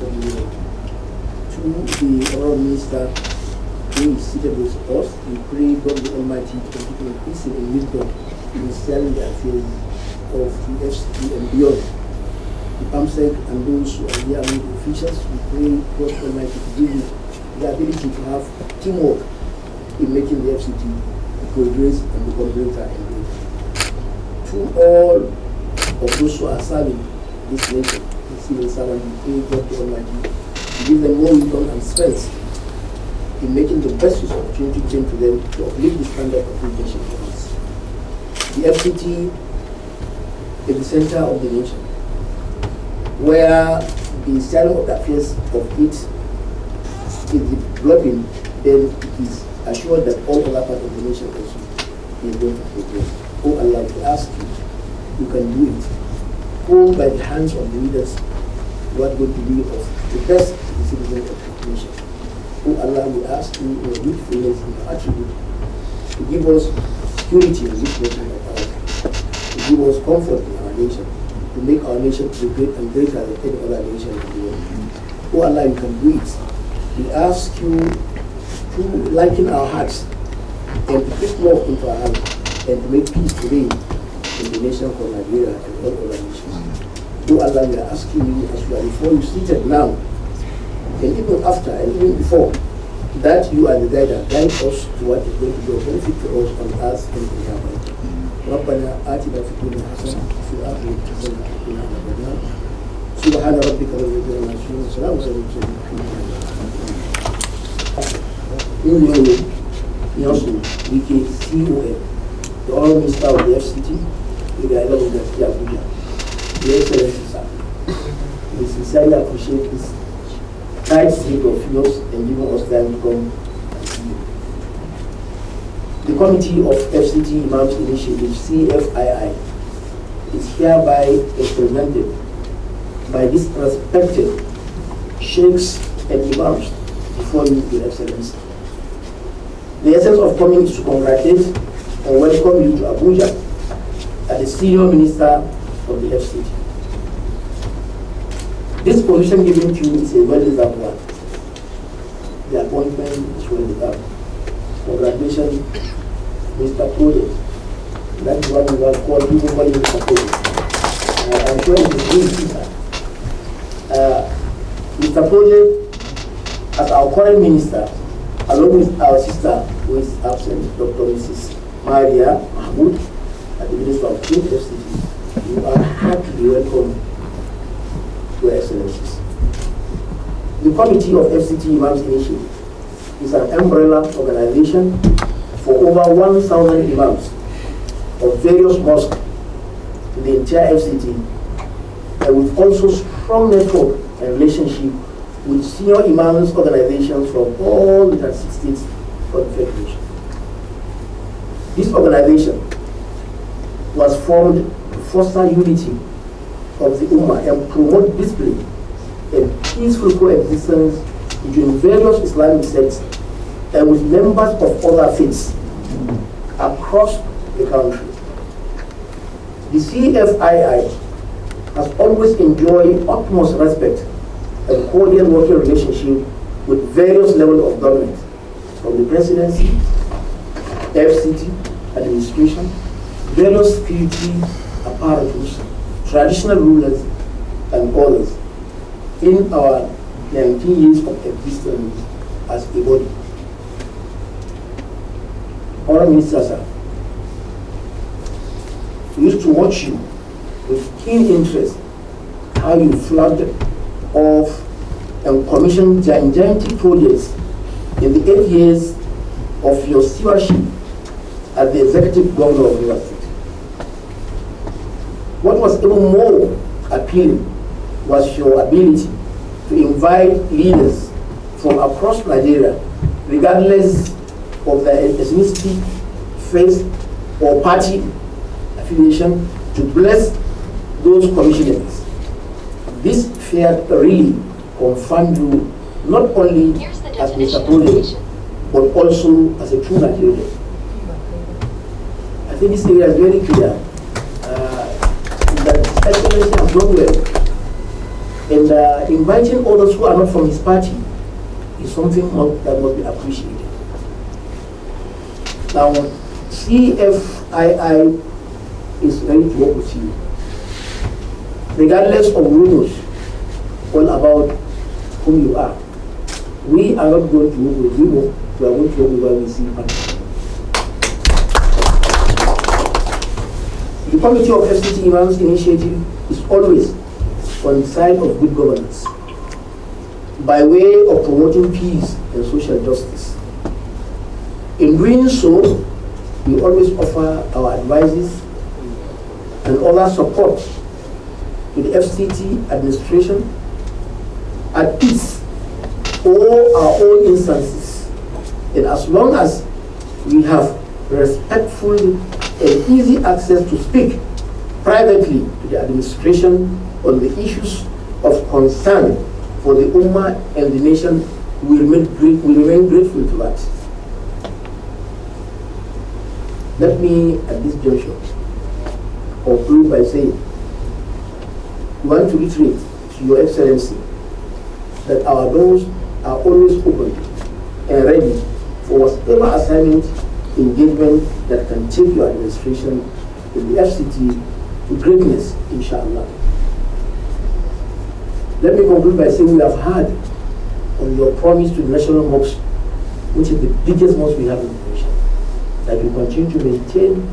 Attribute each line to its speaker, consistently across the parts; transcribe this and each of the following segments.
Speaker 1: To the Honourable Minister who is seated with us, we pray God the Almighty to continue increasing in wisdom in selling the affairs of the FCT and beyond. The PAMSEC and those who are here among the officials, we pray God the Almighty to give you the ability to have teamwork in making the FCT progress and become greater and greater. To all of those who are serving this nation, the civil servant, we pray God the Almighty to give them more wisdom and strength in making the best use of opportunity given to them to uplift the standard of leadership for us. The FCT is the center of the nation, where the steering of the affairs of it is developing, then it is assured that all other parts of the nation also is going to progress. Oh Allah, we ask you can do it. Hold by the hands of the leaders what going to be of the best citizens of the nation. Oh Allah, we ask you in your faithfulness and your attribute to give us security in this nation of ours, to give us comfort in our nation, to make our nation to be great and greater than any other nation in the world. Oh Allah, you can do it. We ask you to lighten our hearts and to put love into our hearts and to make peace today in the nation called Nigeria and all other nations. Oh Allah, we are asking you as we are before you seated now, and even after and even before, that you are the guide that guides us to what is going to be a benefit to us on us and in heaven. ربنا آتنا في الدنيا حسنة وفي الآخرة حسنة وقنا عذاب النار. سبحان ربك رب العزة عما يصفون وسلام على المرسلين. Wike, CON, the Honourable Minister of the FCT, with the Island of the FCT Abuja. Your Excellency, sir, we sincerely appreciate this tight slip of yours and giving us time to come and see you. The Committee of FCT Imams Initiative, CFII, is hereby represented by these respected sheikhs and imams before you, Your Excellency. The essence of coming is to congratulate and welcome you to Abuja as the Senior Minister of the FCT. This position given to you is a well-deserved one. The appointment is well-deserved. Congratulations, Mr. Project. That is what we will call people calling Mr. Project. I'm sure it is easy, sir. Mr. Project, as our current minister, along with our sister who is absent, Dr. Mrs. Maria Mahmoud, at the Minister of State FCT, you are heartily welcome to Your Excellencies. The Committee of FCT Imams Initiative is an umbrella organization for over 1,000 imams of various mosques in the entire FCT, and with also strong network and relationship with senior imams organizations from all the 36 states of the Federation. This organization was formed to foster unity of the Ummah and promote discipline and peaceful coexistence between various Islamic sects and with members of other faiths across the country. The CFII has always enjoyed utmost respect and cordial working relationship with various levels of government, from the presidency, FCT, administration, various security apparatus, traditional rulers, and others in our 19 years of existence as a body. Honourable Minister, sir, we used to watch you with keen interest how you flagged off and commissioned gigantic projects in the 8 years of your stewardship as the executive governor of Rivers State. What was even more appealing was your ability to invite leaders from across Nigeria, regardless of their ethnicity, faith, or party affiliation, to bless those commissioners. This fair really confirmed you not only as Mr. President, but also as a true Nigerian. I think this area is very clear that His Excellency has done well And inviting others who are not from his party is something that must be appreciated. Now, CFII is ready to work with you, regardless of rumors all about whom you are. We are not going to work with rumors, we are going to work with what we see. The Committee of FCT Imams initiative is always on the side of good governance by way of promoting peace and social justice. In doing so, we always offer our advices and other support to the FCT administration at its all our own instances. And as long as we have respectful and easy access to speak privately to the administration on the issues of concern for the Ummah and the nation, we remain grateful to that. Let me, at this juncture, conclude by saying, we want to reiterate to Your Excellency that our doors are always open and ready for whatever assignment, engagement that can take your administration in the FCT to greatness, inshallah. Let me conclude by saying we have heard on your promise to the National Mosque, which is the biggest mosque we have in the nation, that you continue to maintain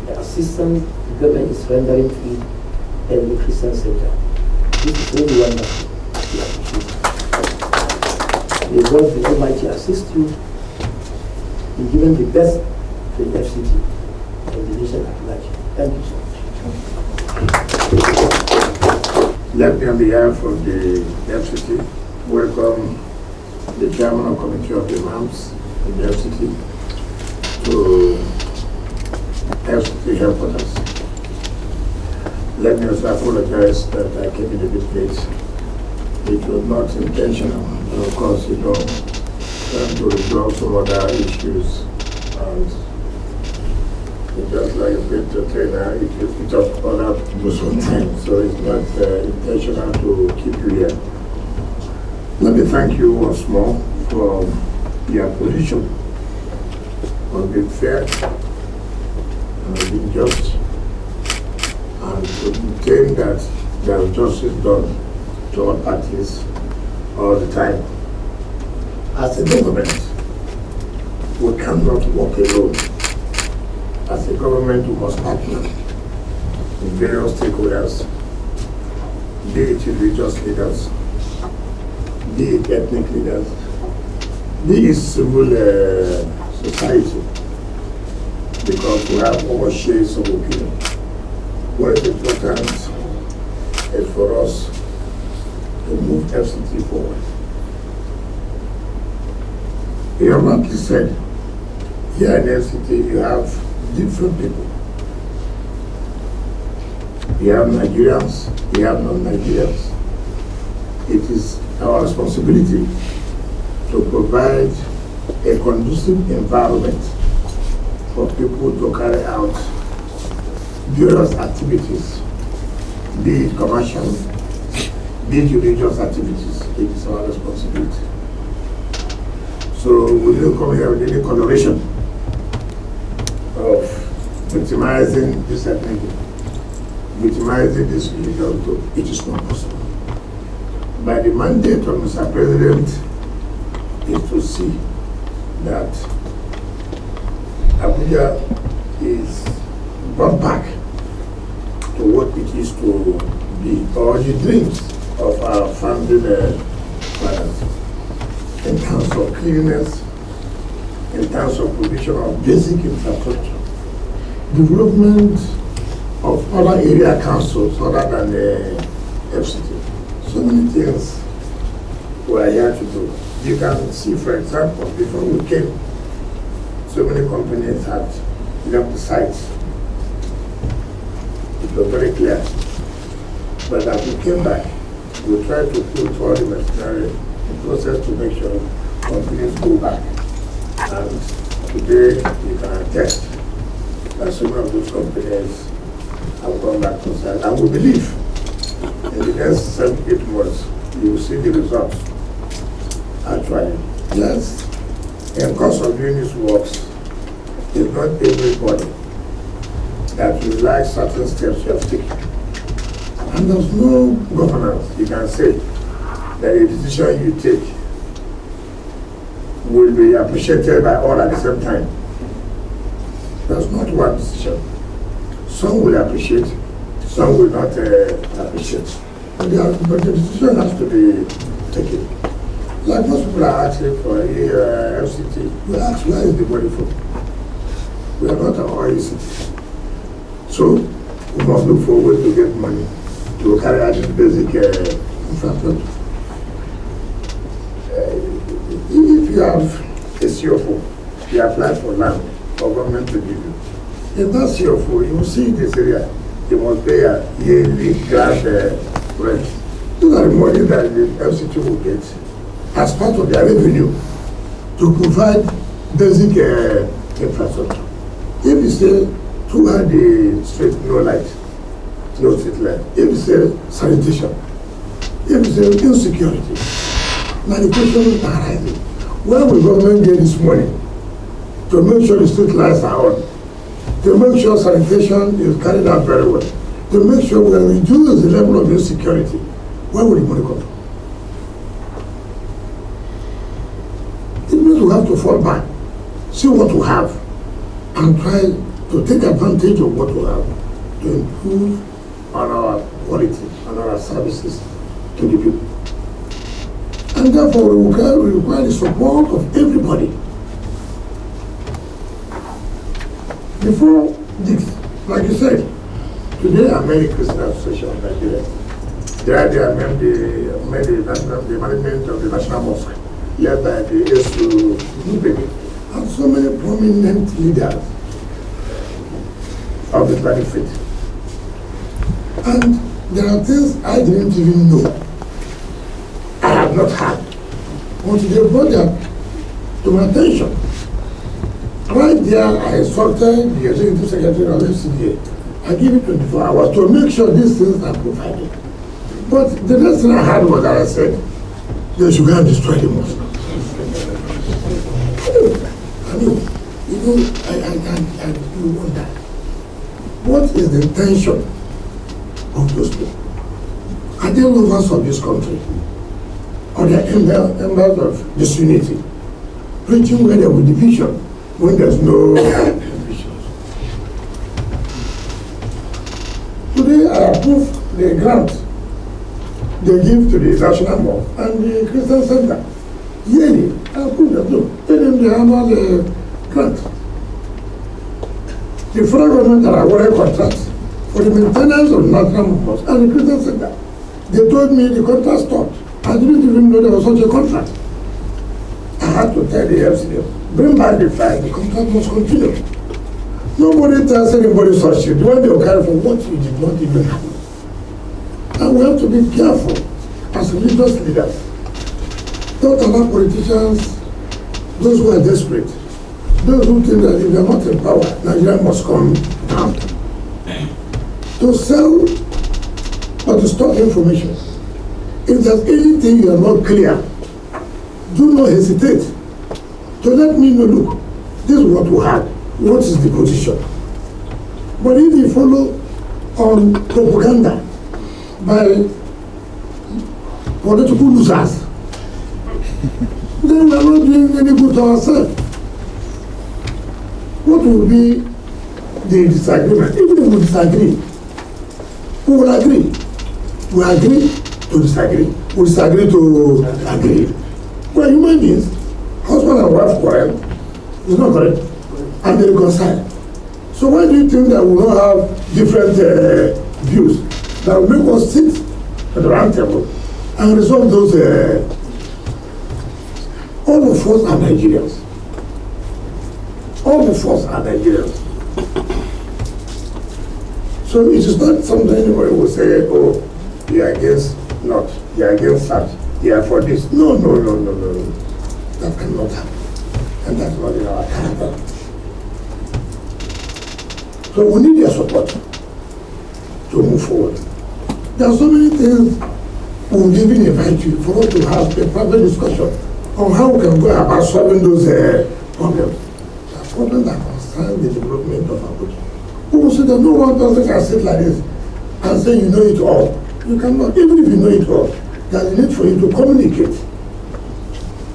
Speaker 1: the assistance the government is rendering to it and the Christian sector. This is really wonderful. We appreciate it. May God the Almighty assist you in giving the best to the FCT and the nation at large. Thank you so much.
Speaker 2: Let me, on behalf of the FCT, welcome the Chairman of Committee of Imams in the FCT to FCT headquarters. Let me also apologize that I came in a bit late. It was not intentional. Of course, you know, trying to resolve some other issues, and it's just like a bit to trainer, it just other to some time, so it's not intentional to keep you here. Let me thank you once more for your position on being fair and being just, and to maintain that there is justice done to all parties all the time. As a government, we cannot walk alone. As a government, we must partner with various stakeholders, be it religious leaders, be it ethnic leaders, be it civil society, because we have all shades of opinion. What is important is for us to move FCT forward. You have rightly said, here in FCT you have different people. You have Nigerians, you have non-Nigerians. It is our responsibility to provide a conducive environment for people to carry out various activities, be it commercial, be it religious activities. It is our responsibility. So we didn't come here with any coloration of victimizing this ethnic group, victimizing this religious group. It is not possible. By the mandate of Mr. President is to see that Abuja is brought back to what it is to be, or the dreams of our founding fathers, in terms of cleanliness, in terms of provision of basic infrastructure, development of other area councils other than the FCT. So many things we are here to do. You can see, for example, before we came, so many companies had left the site. It was very clear. But as we came back, we tried to put all the machinery in process to make sure companies go back. And today, you can attest that some of those companies have gone back to site. And we believe in the next 7-8 months, you will see the results. Actually, yes, in course of doing these works, it's not everybody that will like certain steps you have taken. And there's no governance. You can say that a decision you take will be appreciated by all at the same time. There's not one decision. Some will appreciate, some will not appreciate. But the decision has to be taken. Like most people are asking for a FCT, we ask where is the money from? We are not an OECD. So we must look for ways to get money to carry out this basic infrastructure. If you have a CFO, you apply for land for government to give you. In that CFO, you will see this area, you must pay a yearly grant rent. Those are the money that the FCT will get as part of their revenue to provide basic infrastructure. If you say throughout the street, no light, no street light. If you say sanitation, if you say insecurity, now the question is arising. Where will government get this money to make sure the street lights are on, to make sure sanitation is carried out very well, to make sure we reduce the level of insecurity? Where will the money come from? It means we have to fall back, see what we have, and try to take advantage of what we have to improve on our quality, on our services to the people. And therefore, we require the support of everybody. Before this, like you said, today I made a Christian Association of Nigeria. There I made the management of the National Mosque, led by the ASU, and so many prominent leaders of the Islamic faith. And there are things I didn't even know. I have not had until they brought them to my attention. Right there, I instructed the Executive Secretary of FCTA. I give it 24 hours to make sure these things are provided. But the next thing I had was that I said, they should go and destroy the mosque. I do wonder, what is the intention of those people? Are they lovers of this country? Or they are members of disunity? Preaching where there will be division, when there's no division. Today I approve the grant they give to the National Mosque and the Christian Center. Yearly, I approve them too. Tell them the annual grant. The federal government are awarded contracts for the maintenance of the National Mosque and the Christian Center. They told me the contract stopped. I didn't even know there was such a contract. I had to tell the FCTA, bring back the file, the contract must continue. Nobody tells anybody such thing. When they will carry for what you did not even have. And we have to be careful as religious leaders. Don't allow politicians, those who are desperate, those who think that if they are not in power, Nigeria must come down, to sell or to stop information. If there's anything you are not clear, do not hesitate to let me know, look, this is what we have, what is the position. But if you follow on propaganda by political losers, then we are not doing any good to ourselves. What will be the disagreement? Even if we disagree, we will agree. We agree to disagree. We disagree to agree. Well, human beings, husband and wife quarrel, is not correct, and they reconcile. So why do you think that we don't have different views that will make us sit at the round table and resolve those? All of us are Nigerians. All of us are Nigerians. So it is not something anybody will say, oh, you are against not, you are against that, you are for this. No. That cannot happen. And that's not in our character. So we need your support to move forward. There are so many things we will even invite you for us to have a private discussion on how we can go about solving those problems. The problems that concern the development of Abuja. We will say that no one person can sit like this and say you know it all. You cannot. Even if you know it all, there is a need for you to communicate.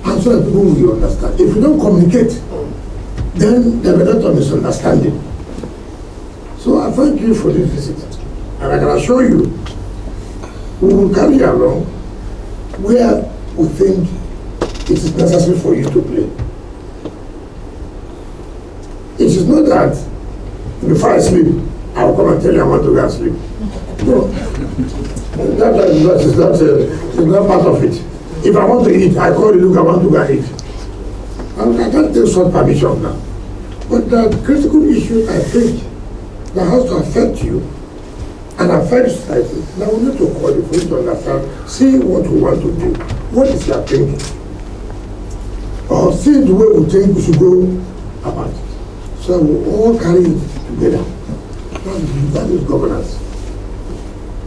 Speaker 2: And so that people will understand. If you don't communicate, then there will be a lot of misunderstanding. So I thank you for this visit. And I can assure you, we will carry you along where we think it is necessary for you to play. It is not that before I sleep, I will come and tell you I want to go and sleep. No. That is not part of it. If I want to eat, I call you, look, I want to go and eat. And I can't take such permission now. But the critical issue, I think, that has to affect you and affect society. Now we need to call you for you to understand, see what we want to do. What is your thinking? Or see the way we think we should go about it. So we all carry it together. That is governance.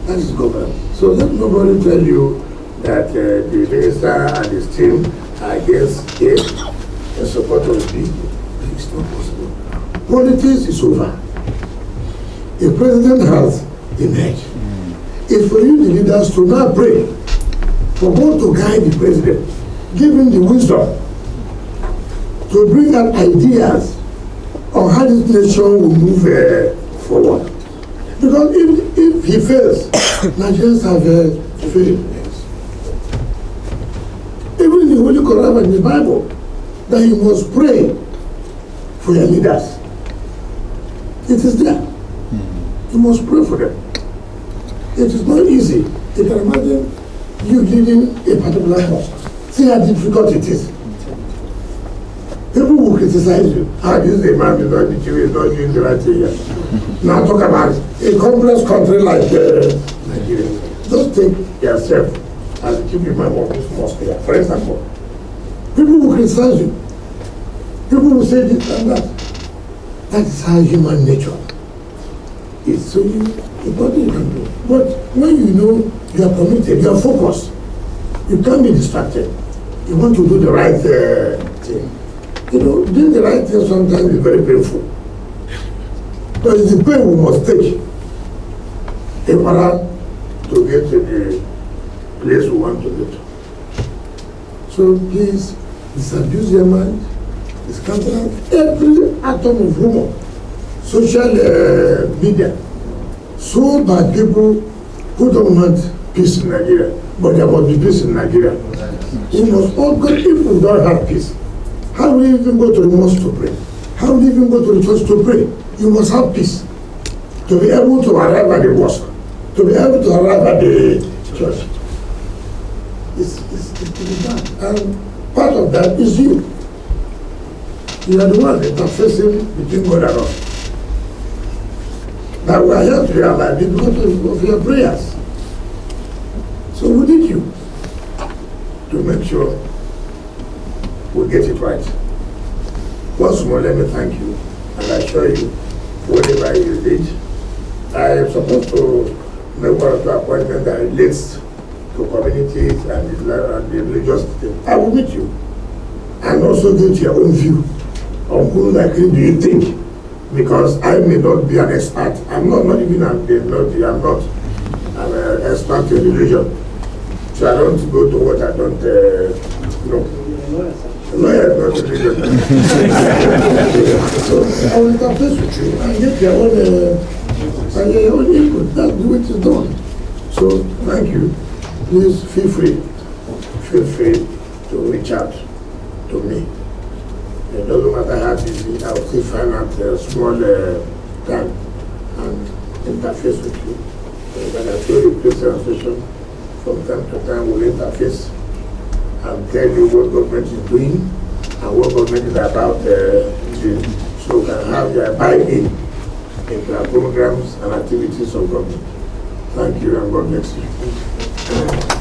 Speaker 2: That is governance. So let nobody tell you that the minister and his team are against A in support of B. It's not possible. Politics is over. A president has emerged. It's for you, the leaders, to now pray for God to guide the president, give him the wisdom to bring out ideas on how this nation will move forward. Because if he fails, Nigerians have failed. Even in the Holy Quran and the Bible, that you must pray for your leaders. It is there. You must pray for them. It is not easy. You can imagine you leading a particular mosque. See how difficult it is. People will criticize you. This Imam is not the chief, is not doing the right thing here. Now talk about a complex country like Nigeria. Just take yourself as the chief Imam of this mosque here, for example. People will criticize you. People will say this and that. That is how human nature is. So nothing you can do. But when you know you are committed, you are focused, you can't be distracted. You want to do the right thing. You know, doing the right thing sometimes is very painful. But it's the pain we must take in order to get to the place we want to get to. So please, disabuse your mind, discountenance every atom of rumor, social media, so that people who don't want peace in Nigeria, but there must be peace in Nigeria. We must all go. If we don't have peace, how will you even go to the mosque to pray? How will you even go to the church to pray? You must have peace to be able to arrive at the mosque, to be able to arrive at the church. It's that. And part of that is you. You are the one interfacing between God and us. Now we are here to realize it because of your prayers. So we need you to make sure we get it right. Once more, let me thank you and assure you whatever you did. I am supposed to make one or two appointments that relates to communities and the religious thing. I will meet you and also get your own view on who likely do you think, because I may not be an expert. I'm not even I'm not an expert in religion. So I don't go to what I don't know. Lawyer is not religion. So I will interface with you and get your own input. That's the way it is done. So thank you. Please feel free to reach out to me. It doesn't matter how busy, I will still find out a small time and interface with you. When I show you place demonstration, from time to time we'll interface and tell you what government is doing and what government is about doing. So we can have your buy-in into our programs and activities of government. Thank you and God bless you.